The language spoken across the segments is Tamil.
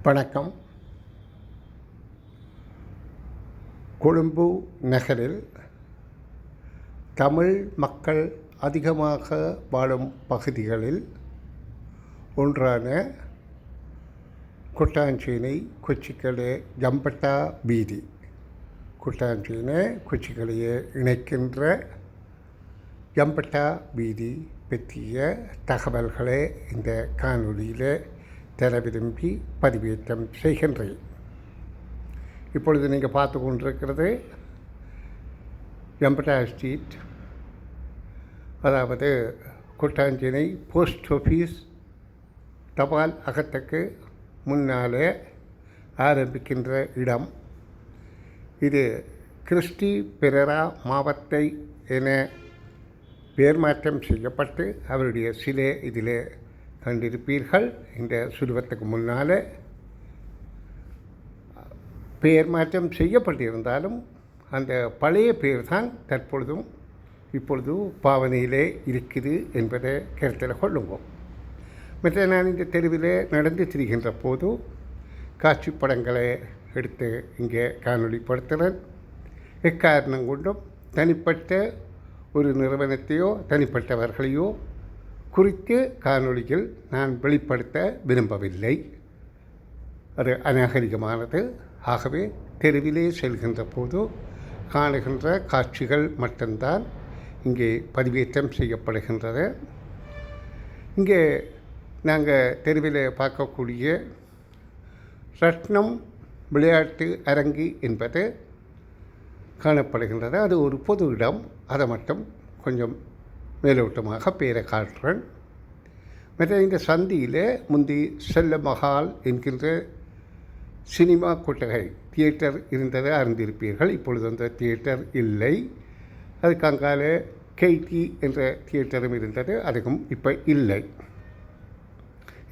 வணக்கம். கொழும்பு நகரில் தமிழ் மக்கள் அதிகமாக வாழும் பகுதிகளில் ஒன்றான கொட்டாஞ்சேனை கொச்சிக்கலை ஜம்பட்டா வீதி, கொட்டாஞ்சேனை கொச்சிக்கலையை இணைக்கின்ற ஜம்பட்டா வீதி பற்றிய தகவல்களை இந்த காணொலியில் தர விரும்பி பதிவேற்றம் செய்கின்றேன். இப்பொழுது நீங்கள் பார்த்து கொண்டிருக்கிறது ஜம்பட்டா ஸ்ட்ரீட், அதாவது கொட்டாஞ்சேனை போஸ்ட் ஆஃபீஸ் தபால் அகத்துக்கு முன்னாலே ஆரம்பிக்கின்ற இடம். இது கிறிஸ்டி பெரரா மாவத்தை என பெயர் மாற்றம் செய்யப்பட்டு அவருடைய சிலை இதில் கண்டிருப்பீர்கள். இந்த சுருவத்துக்கு முன்னால் பெயர் மாற்றம் செய்யப்பட்டிருந்தாலும் அந்த பழைய பெயர் தான் இப்பொழுது பாவனையிலே இருக்குது என்பதை கருத்தில் கொள்ளுவோம். மற்ற நான் இந்த தெருவில் நடந்து திரிகின்ற போது காட்சி படங்களை எடுத்து இங்கே காணொளிப்படுத்துகிறேன். எக்காரணம் கொண்டும் தனிப்பட்ட ஒரு நிறுவனத்தையோ தனிப்பட்டவர்களையோ குறித்து காணொளியில் நான் வெளிப்படுத்த விரும்பவில்லை. அது அநாகரிகமானது. ஆகவே தெருவிலே செல்கின்ற போது காணுகின்ற காட்சிகள் மட்டும்தான் இங்கே பதிவேற்றம் செய்யப்படுகின்றது. இங்கே நாங்கள் தெருவில் பார்க்கக்கூடிய ரத்னம் விளையாட்டு அரங்கு என்பது காணப்படுகின்றது. அது ஒரு பொது இடம். அதை மட்டும் கொஞ்சம் மேலோட்டமாக பேரை காட்டுறேன். மற்ற இந்த சந்தியில் முந்தி செல்ல மஹால் என்கின்ற சினிமா கொட்டகை தியேட்டர் இருந்ததை அறிந்திருப்பீர்கள். இப்பொழுது அந்த தியேட்டர் இல்லை. அதுக்கு அங்கால கேடி என்ற தியேட்டரும் இருந்தது, அதுக்கும் இப்போ இல்லை.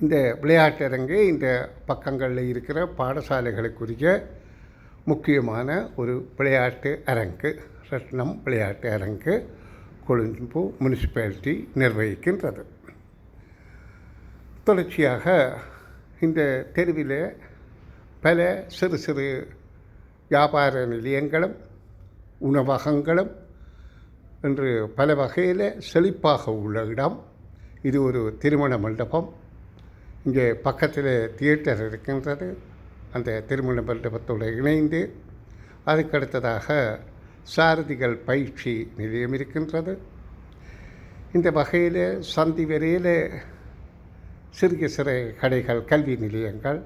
இந்த விளையாட்டரங்கு இந்த பக்கங்களில் இருக்கிற பாடசாலைகளுக்குரிய முக்கியமான ஒரு விளையாட்டு அரங்கு, ரத்னம் விளையாட்டு அரங்கு கொழும்பு முனிசிபாலிட்டி நிர்வகிக்கின்றது. தொடர்ச்சியாக இந்த தெருவில் பல சிறு சிறு வியாபார நிலையங்களும் உணவகங்களும் என்று பல வகையில் செழிப்பாக உள்ள இடம். இது ஒரு திருமண மண்டபம். இங்கே பக்கத்தில் தியேட்டர் இருக்கின்றது. அந்த திருமண மண்டபத்தோடு இணைந்து அதுக்கடுத்ததாக சாரதிகள் பயிற்சி நிலையம் இருக்கின்றது. இந்த வகையில் சந்தி வரையில் சிறிய சிறு கடைகள், கல்வி நிலையங்கள்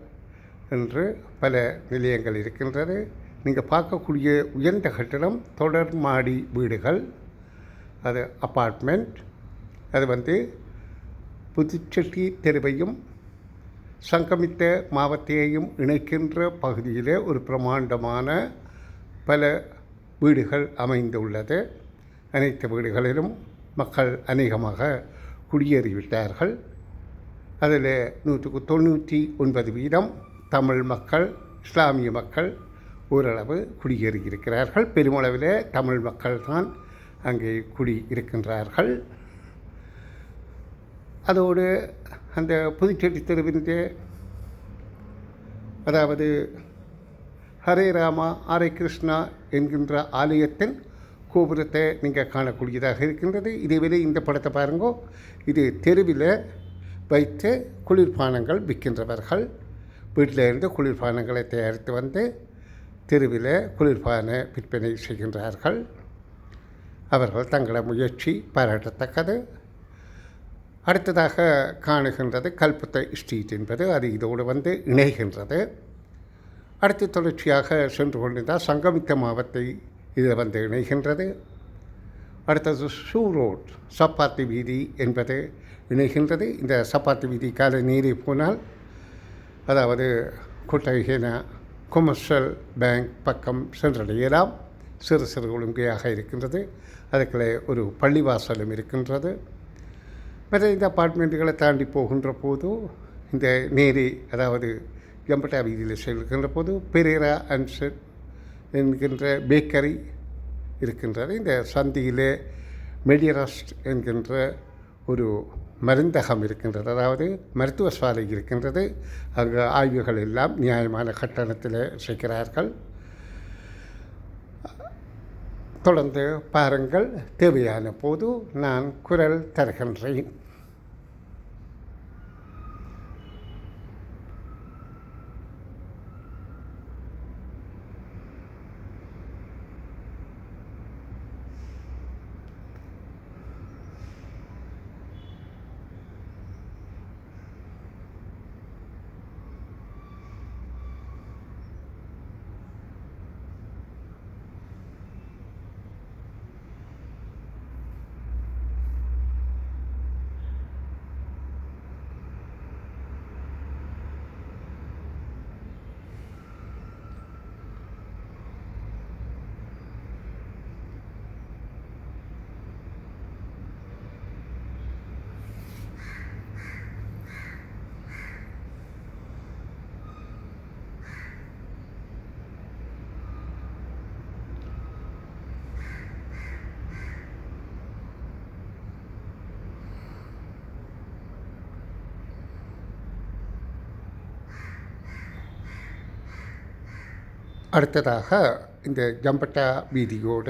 என்று பல நிலையங்கள் இருக்கின்றது. நீங்கள் பார்க்கக்கூடிய உயர்ந்த கட்டிடம் தொடர் மாடி வீடுகள், அது அப்பார்ட்மெண்ட். அது புதுச்செட்டி தெருவையும் சங்கமித்த மாவட்டத்தையும் இணைக்கின்ற பகுதியில் ஒரு பிரமாண்டமான பல வீடுகள் அமைந்துள்ளது. அனைத்து வீடுகளிலும் மக்கள் அநேகமாக குடியேறிவிட்டார்கள். அதில் 99% தமிழ் மக்கள், இஸ்லாமிய மக்கள் ஓரளவு குடியேறியிருக்கிறார்கள். பெருமளவில் தமிழ் மக்கள் தான் அங்கே குடியிருக்கின்றார்கள். அதோடு அந்த புதுச்சேரி தெருவின், அதாவது ஹரே ராமா ஹரே கிருஷ்ணா என்கின்ற ஆலயத்தின் கோபுரத்தை நீங்கள் காணக்கூடியதாக இருக்கின்றது. இதேவேளை இந்த படத்தை பாருங்கோ. இது தெருவில் வைத்து குளிர்பானங்கள் விற்கின்றவர்கள் வீட்டில் இருந்து குளிர்பானங்களை தயாரித்து தெருவில் குளிர்பான விற்பனை செய்கின்றார்கள். அவர்கள் தங்கள முயற்சி பாராட்டத்தக்கது. அடுத்ததாக காணுகின்றது கல்பத்தை ஸ்ட்ரீட் என்பது, அது இதோடு இணைகின்றது. அடுத்த தொடர்ச்சியாக சென்று கொண்டிருந்தால் சங்கமித்த மாவத்தை இதில் இணைகின்றது. அடுத்தது ஷூ ரோட், சப்பாத்தி வீதி என்பது இணைகின்றது. இந்த சப்பாத்தி வீதி காலை நீரே போனால், அதாவது கொட்டகைனா கொமர்ஷியல் பேங்க் பக்கம் சென்றடையலாம். சிறு சிறு ஒழுங்கையாக இருக்கின்றது. அதுக்குள்ளே ஒரு பள்ளிவாசலும் இருக்கின்றது. மற்ற இந்த அப்பார்ட்மெண்ட்டுகளை தாண்டி போகின்ற போது இந்த நேரி, அதாவது ஜம்பட்டா வீதியில் செல்கின்ற போது பெரேரா அண்ட் என்கின்ற பேக்கரி இருக்கின்றது. இந்த சந்தியிலே மெடிரஸ்ட் என்கின்ற ஒரு மருந்தகம் இருக்கின்றது, அதாவது மருத்துவ சாலை இருக்கின்றது. அங்கு ஆய்வுகள் எல்லாம் நியாயமான கட்டணத்தில் செய்கிறார்கள். தொடர்ந்து பாருங்கள். தேவையான போது நான் குரல் தருகின்றேன். அடுத்ததாக இந்த ஜம்பட்டா வீதியோட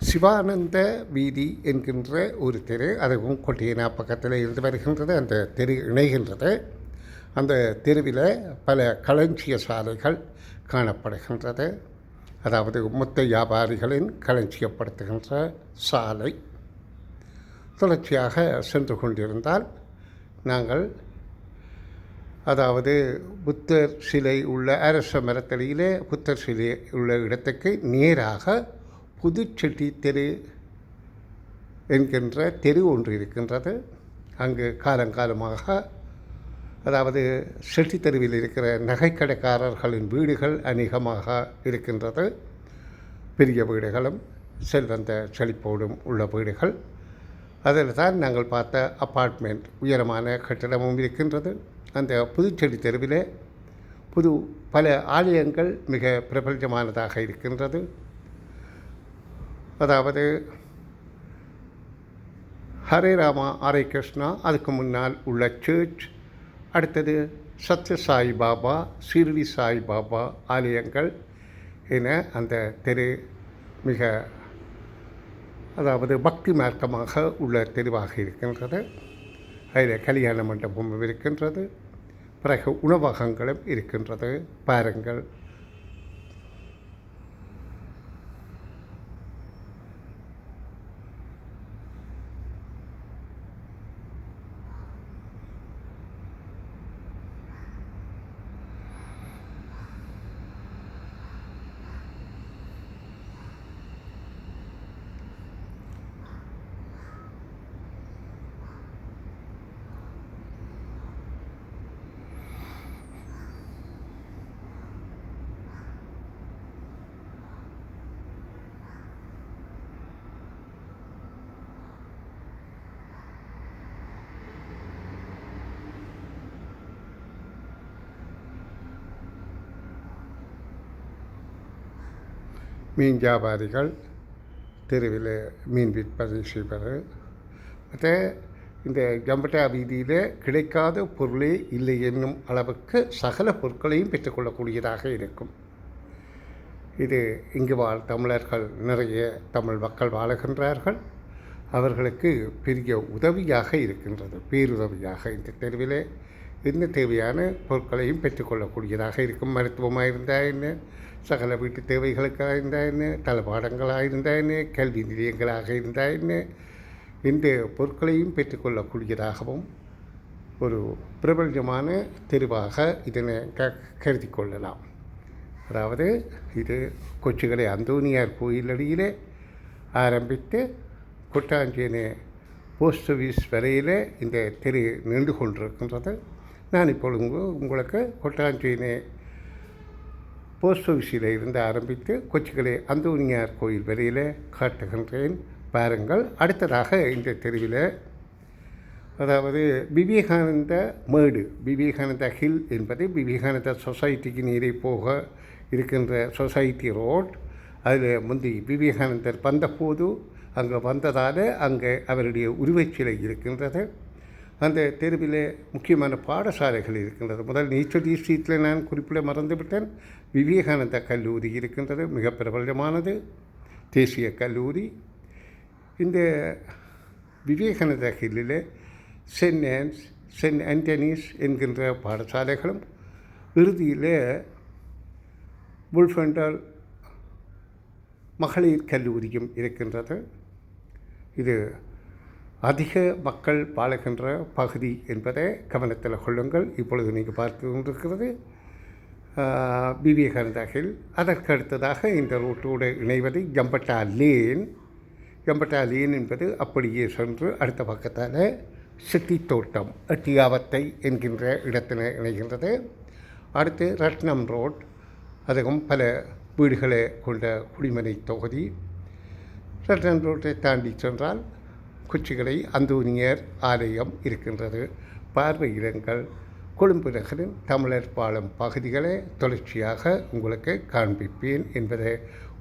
சிவானந்த வீதி என்கின்ற ஒரு தெரு, அதுவும் கொட்டியனா பக்கத்தில் இருந்து வருகின்றது. அந்த தெரு இணைகின்றது. அந்த தெருவில் பல களஞ்சிய சாலைகள் காணப்படுகின்றது. அதாவது மொத்த வியாபாரிகளின் களஞ்சியப்படுத்துகின்ற சாலை. தொடர்ச்சியாக சென்று கொண்டிருந்தால் நாங்கள் அதாவது புத்தர் சிலை உள்ள அரச மரத்தடியிலே புத்தர் சிலை உள்ள இடத்துக்கு நேராக புதுச்செட்டி தெரு என்கின்ற தெரு ஒன்று இருக்கின்றது. அங்கு காலங்காலமாக அதாவது செட்டி தெருவில் இருக்கிற நகைக்கடைக்காரர்களின் வீடுகள் அநேகமாக இருக்கின்றது. பெரிய வீடுகளும் செல்வந்த செழிப்போடும் உள்ள வீடுகள். அதில் தான் நாங்கள் பார்த்த அப்பார்ட்மெண்ட் உயரமான கட்டிடமும் இருக்கின்றது. அந்த புதுச்செடி தெருவிலே பல ஆலயங்கள் மிக பிரபலமானதாக இருக்கின்றது. அதாவது ஹரே ராமா ஹரே கிருஷ்ணா, அதுக்கு முன்னால் உள்ள சர்ச், அடுத்தது சத்ய சாய் பாபா, ஷிர்டி சாய் பாபா ஆலயங்கள் என அந்த தெரு மிக அதாவது பக்தி மார்க்கமாக உள்ள தெருவாக இருக்கின்றது. அதில் கல்யாண மண்டபமும் இருக்கின்றது. பிறகு உணவகங்களும் இருக்கின்றது. பாருங்கள். மீன் வியாபாரிகள் தெருவில் மீன் விற்பனை செய்வது. மற்ற இந்த ஜம்பட்டா வீதியில் கிடைக்காத பொருளே இல்லை என்னும் அளவுக்கு சகல பொருட்களையும் பெற்றுக்கொள்ளக்கூடியதாக இருக்கும். இது இங்கு தமிழர்கள் நிறைய தமிழ் மக்கள் வாழுகின்றார்கள். அவர்களுக்கு பெரிய உதவியாக இருக்கின்றது, பேருதவியாக. இந்த தெருவில் என்ன தேவையான பொருட்களையும் பெற்றுக்கொள்ளக்கூடியதாக இருக்கும். மருத்துவமாக இருந்தால் என்ன, சகல வீட்டு தேவைகளுக்காக இருந்தால் என்ன, தளபாடங்களாக இருந்தால் என்ன, கல்வி நிலையங்களாக இருந்தால் என்ன, இந்த பொருட்களையும் பெற்றுக்கொள்ளக்கூடியதாகவும் ஒரு பிரபலமான தெருவாக இதனை கருதி கொள்ளலாம். அதாவது இது கொச்சிக்கடை அந்தோனியார் கோயிலடியிலே ஆரம்பித்து கொட்டாஞ்சேனை போஸ்ட் ஆஃபீஸ் வரையில் இந்த தெரு நின்று கொண்டிருக்கின்றது. நான் இப்பொழுது உங்களுக்கு கொட்டாஞ்சேனை போஸ்ட் ஆஃபீஸில் இருந்து ஆரம்பித்து கொச்சிக்கடை அந்தோனியார் கோயில் வரையில் காட்டுகின்றேன். பாருங்கள். அடுத்ததாக இந்த தெருவில் அதாவது விவேகானந்த மேடு, விவேகானந்தா ஹில் என்பது விவேகானந்தா சொசைட்டிக்கு நீரை போக இருக்கின்ற சொசைட்டி ரோட். அதில் முந்தி விவேகானந்தர் வந்தபோது அங்கே வந்ததால் அங்கே அவருடைய உருவச்சிலை இருக்கின்றது. அந்த தெருவிலே முக்கியமான பாடசாலைகள் இருக்கின்றது. முதல் நீச்சல் ஸ்ட்ரீட்டில் நான் குறிப்பிட மறந்துவிட்டேன். விவேகானந்தா கல்லூரி இருக்கின்றது, மிக பிரபலமானது தேசிய கல்லூரி. இந்த விவேகானந்தா ஹில்லில் சென்ட் ஆண்டனிஸ் என்கின்ற பாடசாலைகளும், இறுதியில் புல்ஃபெண்டல் மகளிர் கல்லூரியும் இருக்கின்றது. இது அதிக மக்கள் வாழுகின்ற பகுதி என்பதை கவனத்தில் கொள்ளுங்கள். இப்பொழுது நீங்கள் பார்த்து கொண்டிருக்கிறது விவேகானந்தா ஹில். அதற்கு அடுத்ததாக இந்த ரோட்டோடு இணைவது ஜம்பட்டா லேன். ஜம்பட்டா லேன் என்பது அப்படியே சென்று அடுத்த பக்கத்தால் சிட்டி தோட்டம் எட்டியாவத்தை என்கின்ற இடத்தில் இணைகின்றது. அடுத்து ரத்னம் ரோட், அதுவும் பல வீடுகளை கொண்ட குடிமனை தொகுதி. ரத்னம் ரோட்டை தாண்டி சென்றால் குச்சிகளை அந்தோனியர் ஆலயம் இருக்கின்றது. பார்வையிடங்கள். கொழும்பு நகரின் தமிழர் பாலம் பகுதிகளை தொடர்ச்சியாக உங்களுக்கு காண்பிப்பேன் என்பதை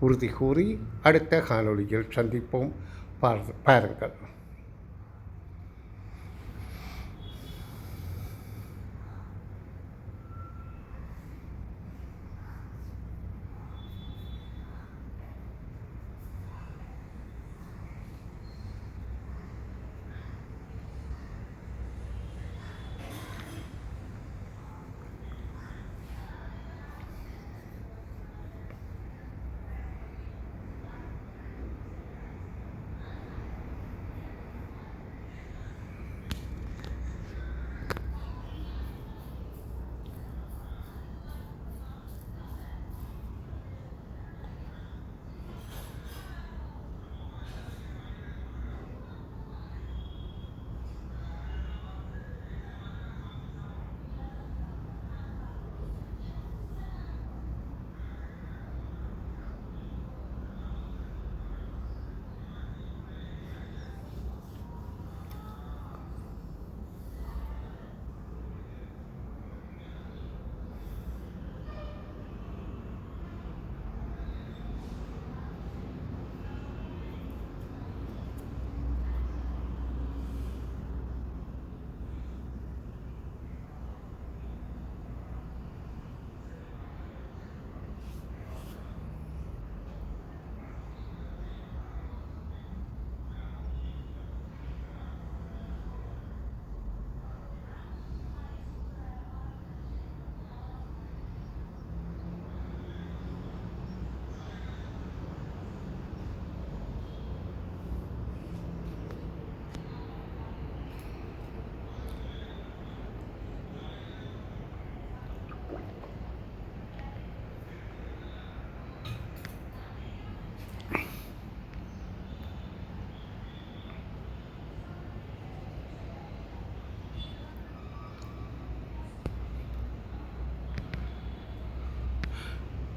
உறுதி கூறி அடுத்த காணொளியில் சந்திப்போம். பாருங்கள்.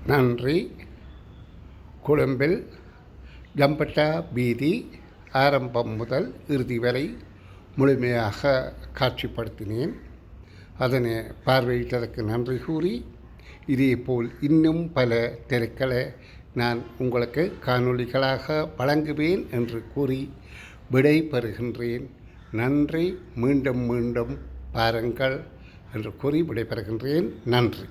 நன்றி. கொழும்பில் ஜம்பட்டா வீதி ஆரம்பம் முதல் இறுதி வரை முழுமையாக காட்சிப்படுத்தினேன். அதனை பார்வையிட்டதற்கு நன்றி கூறி, இதேபோல் இன்னும் பல தெருக்களை நான் உங்களுக்கு காணொளிகளாக வழங்குவேன் என்று கூறி விடை பெறுகின்றேன். நன்றி. மீண்டும் மீண்டும் பாருங்கள் என்று கூறி விடைபெறுகின்றேன். நன்றி.